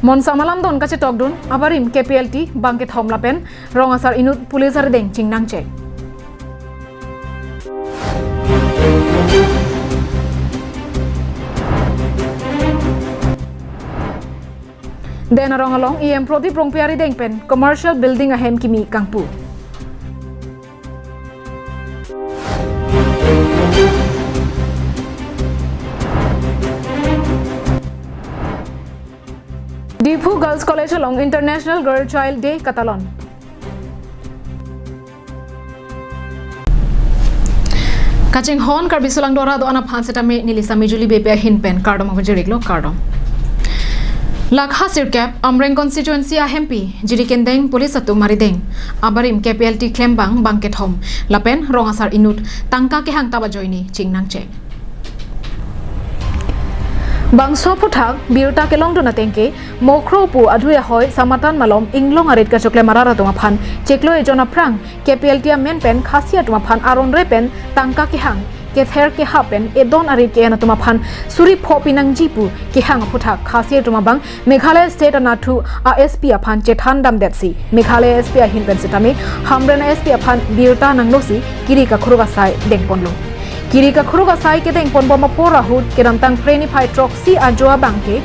Mon samalam don kache tokdun abarim KPLT bangke thomlapen rongasar inut pulis deng chingnang che. Den arongalong IM proti prongpiari deng pen commercial building ahem kimi kangpu. Dipu Girls College along International Girl Child Day Catalan. Kaching hon kar bisulang dora do ana phanseta me nilisa mijuli bepe hin pen cardom abajeriklo cardom. Lakha sirkap amreng constituency a hempi jirikendeng police atu marideng abarim KPLT klembang bangket hom lapen rongasar inut tangka ke hang taba joini chingnang che. Bangso puthak biruta kelong do natengke mokro pu adhuya hoy samatan malom inglong arit ka chokle marara tuma phan cheklo e jona prang KPLT men pen khasia tuma phan aron re pen tangka ke hang ke ther ke hapen edon arit ke na tuma phan suri phopinang jipu ke hang puthak khasia tuma bang Meghalaya state anathu ASP aphan chethan dam detsi Meghalaya SP hin pen setame hamrena SP aphan biruta nanglosi kiri ka khuruga sai dengponlo Kiri ka khuruga sai ke deng pon boma pora hut ke ramtang preni phai troxy ajoa bangke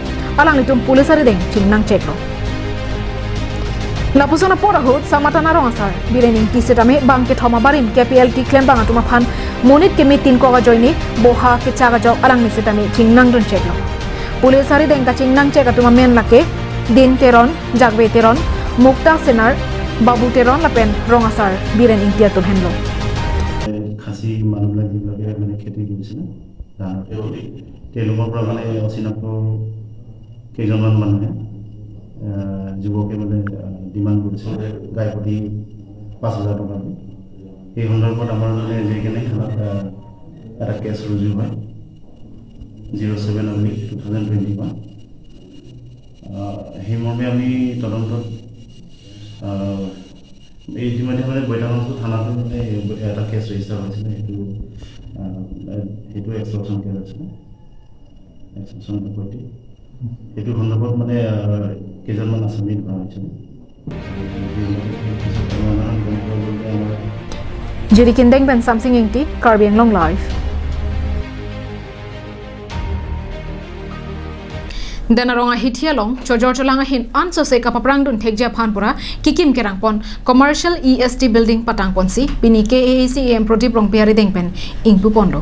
alang litum police ari deng chingnang cheklo lapusona pora hut samatana rongasar birening tisetame bangke thoma barim KPLT claim bang atuma phan monit ke me tin ko ga joini boha ke chaga jok alang nisetame chingnang don cheklo police ari deng ka chingnang chek atuma men lake din teron jagbe teron mukta senar babu teron lapen rongasar birening tia to henlo খাসি মানুহবিলাকে মানে খেতি কৰিছিলে তেওঁলোকৰ পৰা মানে অচিনাক্ত কেইজনমান মানুহে যুৱকে মানে ডিমাণ্ড কৰিছিল গাই প্ৰতি 5,000 টকা এই সন্দৰ্ভত আমাৰ মানে যিকেনে এটা কেছ ৰুজু হয় 07/2021 সেই মৰ্মে আমি তদন্তত এই ইতিমধ্যে মানে বৈঠাগঞ্জ থানাতে মানে এটা কেছ ৰেজিষ্টাৰ হৈছিলে সেইটো এক্সট্ৰকশ্যন কেছ আছিলে এক্সট্ৰকশ্যন প্ৰপাৰ্টি সেইটো সন্দৰ্ভত মানে কেইজনমান আসামী ধৰা হৈছিলে Jirikindeng ben something ingti Caribbean long life. Denaronga hitialong chojor cholanga hin anso se kapaprang dun thekja phanpura kikim kerangpon commercial EST building patang ponsi bini KAC em proti prongpiari dengpen ingpu pondo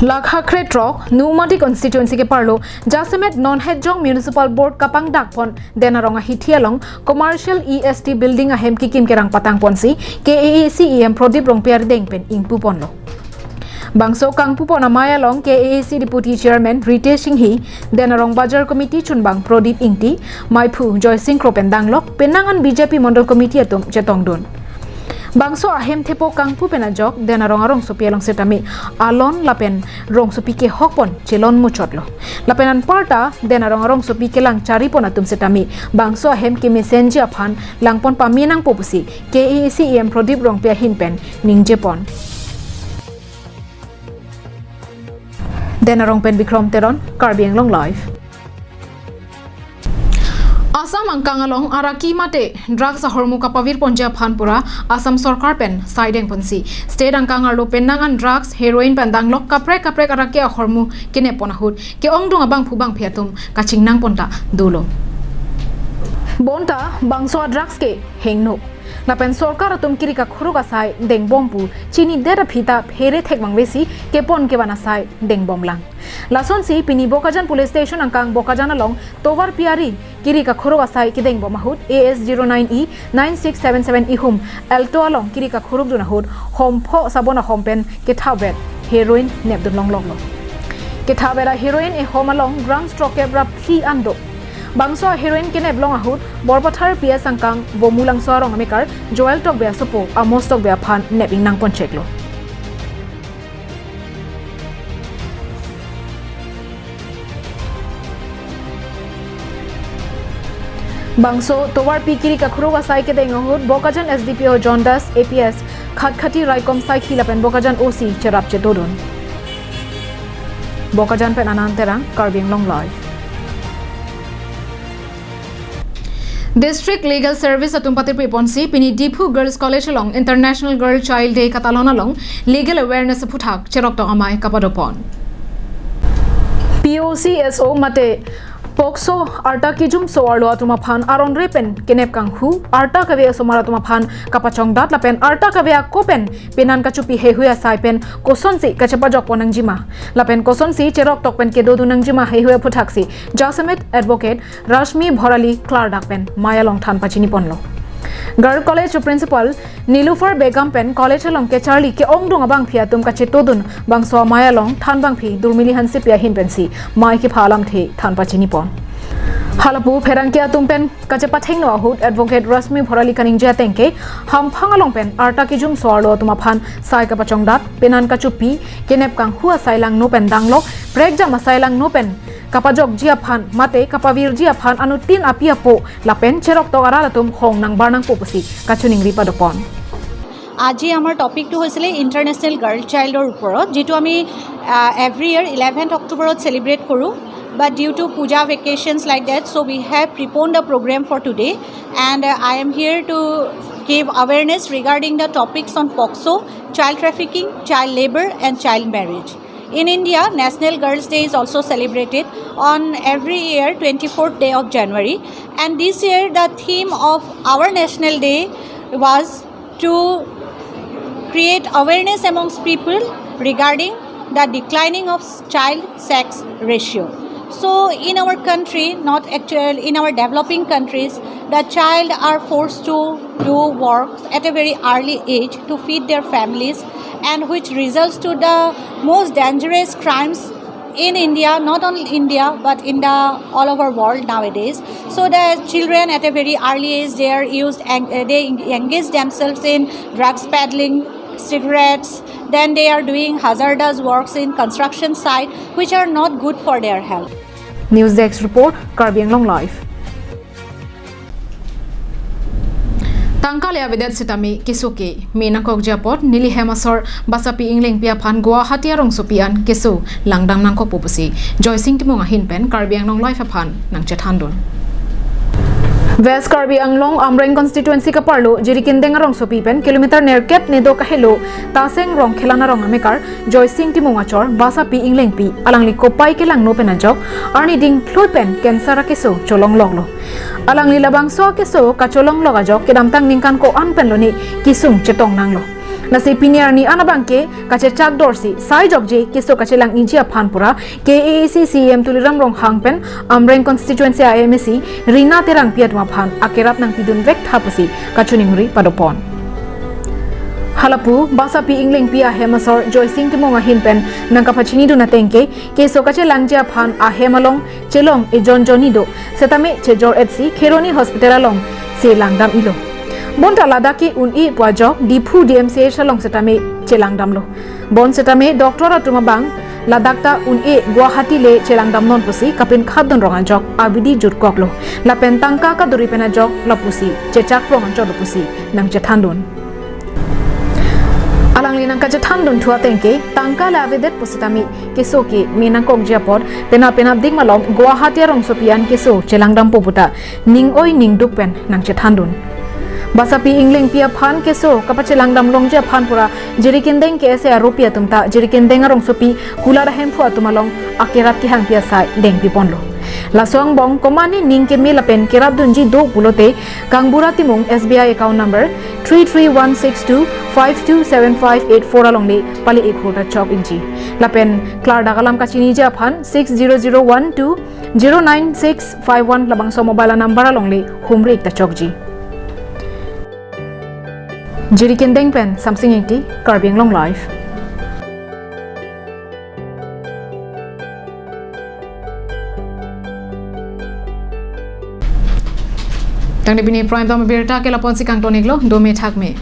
Lakha Kretrok Numati constituency ke parlo Jasemet non hedjong municipal board kapang dakpon denaronga hitialong commercial EST building ahem kikim kerang patang ponsi KAC em proti prongpiari dengpen ingpu pondo Bangso Kangpu Pona Mayalong KAC Deputy Chairman Ritesh Singhi Denarong Bajar Committee Chunbang Prodip Ingti Maipu Joy Singh Kropen Danglok Penangan BJP Mondol Committee atum Chetongdun Bangso Ahem Tepo Kangpu Penajok Denarong Arong Sopialong Setami Alon Lapen Rong Sopi ke Hokpon Chelon Muchotlo Lapenan Parta Denarong Arong Sopi ke Lang Charipon atum Setami Bangso Ahem ke Messenger Aphan Langpon Paminang Popusi KAC em Prodip Rong Pia Hinpen Ningjepon Denarong pen Bikrom Teron, Caribbean long life. Assam angkangalong araki mate drugs ahormu kapavir ponja phanpura Assam Sarkar pen sideng ponsi state angkangarlo penangan drugs heroin pandang lok kaprek araki ahormu kine ponahut ke ongdung abang phubang phiatum kachingnang ponta dulo Bonta bangso drugs ke hengno Napen Sarkar atum kiri ka khuruga sai deng bompu chini dera phita phere thekbang besi kepon ke bana sai deng bomlang Lason si pini Bokajan police station angkang Bokajan along Tovar Piari kiri ka khuruga sai ki deng bomahut AS09E 9677 ihum Alto along kiri ka khurug dunahut hompho sabona hompen ke thabet heroin nebdun long ke thabera heroin e hom along gram stroke bra phi ando Bangso heroin kene blong ahut borbathar PS angkang bomulang sorong amikar Joel tok bea sopo amos tok bea phan nebing nang pon cheklo Bangso Towar Pikiri ka khuruga sai ke deng ahut Bokajan SDPO John Das APS khatkhati Raikom sai khilapen Bokajan OC cherap chetodon bokajan pen anan terang Karbi Anglong live. District Legal Service atumpati priponsi pini Dipu Girls College along International Girl Child Day katalon along legal awareness puthak cherok to amai kapadopon. POCSO mate Pokso arta kijum so arlo atuma phan aron repen kenep kang hu arta kave somara atuma phan kapachong dat lapen arta kave kopen penan kachupi he huya sai pen kosonsi kachapa jok ponang jima lapen kosonsi cherok tok pen kedo dunang jima he huya puthaksi Jasamet advocate Rashmi Bhorali Clark dak pen Maya long than pachini ponlo Girl College Principal Nilufar Begum pen College along ke Charlie ke ongdung abang phia tum ka chetodun bang so Maya long than bang phi durmili hansi pia hin pensi mai ki phalam the than pachini pon Halapu Perangkia tumpen kacepat hengno ahut advocate Rashmi Bhorali kaningja tengke ham phangalong pen arta kijum sorlo tumaphan sai kapachong dat penan kachupi kenep kang hua sailang no pen danglok prekja masailang no pen kapajok jia phan mate kapavir jia phan anutin apia po lapen cherok to ara tum hong nang barnang popusi kachuning ripa dopon আজি আমাৰ টপিকটো হৈছিলে international girl চাইল্ডৰ ওপৰত যিটো আমি every ইয়াৰ 11th অক্টোবৰত celebrate কৰোঁ but due to puja vacations like that so we have preponed the program for today and I am here to give awareness regarding the topics on POCSO, child trafficking, child labor and child marriage. In India, National Girls' Day is also celebrated on every year 24th day of January and this year the theme of our National Day was to create awareness amongst people regarding the declining of child sex ratio. So in our country, not actually in our developing countries, the child are forced to do work at a very early age to feed their families and which results to the most dangerous crimes in India, not only India but in the all over world nowadays. So the children at a very early age they are used and they engage themselves in drugs peddling, cigarettes, then they are doing hazardous works in construction site which are not good for their health. News Desk report Karbi Anglong live. Tangkal yavidet sitami kisuki mina kokjapot nili hemasor basapi ingling pia phan Guwahati arong sopian kisu langdam nang kopupusi Joy Singh timong ahin pen Karbi Anglong live phan nang chethandon West Karbi Anglong Amreng constituency ka parlo jirikindeng arong sopi pen kilometer ner kep ne do kahelo taseng rong khelana rong amekar Joy Singh timong achor basapi ingling pi alangli kopai ke lang no pen ajok arni ding thlut pen cancer keso cholong loglo alang lila bangso keso kacholong logajok kedamtang ningkan ko an pen loni kisung chetong nanglo nasi piniar ni anabangke kache chak dorsi sai jokje keso kachelang injia phanpura KAC CM tuliram rong hangpen Amreng constituency IMC Rina terang piatma phan akerat nang pidun vek thapusi kachuningri padopon Halapu basapi ingling pia hemasor Joy Singh timonga hinpen nangka phachini du natengke keso kache langjia phan a hemalong chelong e jonjonido setame chejor etsi kheroni hospital along se langdam ilo Bonta ladaki uni pwajok Dipu DMCH along setame chelangdam lo bon setame doktor atuma bang ladakta uni Guwahati le chelangdam non pusi kapin khadon rongan jok abidi jutkok lo lapen tangka ka duri pena jok lapusi chechak rongan jok pusi nang chethandon alang linang ka chethandon thua tengke tangka la avedet pusitami kesoki mina kokjapot pena ding malom Guwahati rong sopian keso chelangdam poputa ning oi ning dukpen nang chethandon Basapi ingling pia phan keso kapachelang dam longja phan pura jirikindeng ke ase arupia tumta jirikindeng arong sopi kulara hempu atumalong akerat ki hang pia sai deng pi ponlo lasong bong komani ningke melapen kerap dunji do bulote kangbura timung SBI account number 3316252758 along le pali ekhota chok inji lapen klar dagalam kachini ja phan 6001209651 labang so mobile number along le humri ekta chokji Jirikindeng pen something 80 Karbi Anglong live. Tang dibini prime time berita ke lapon si kang tonik lo do me thak me.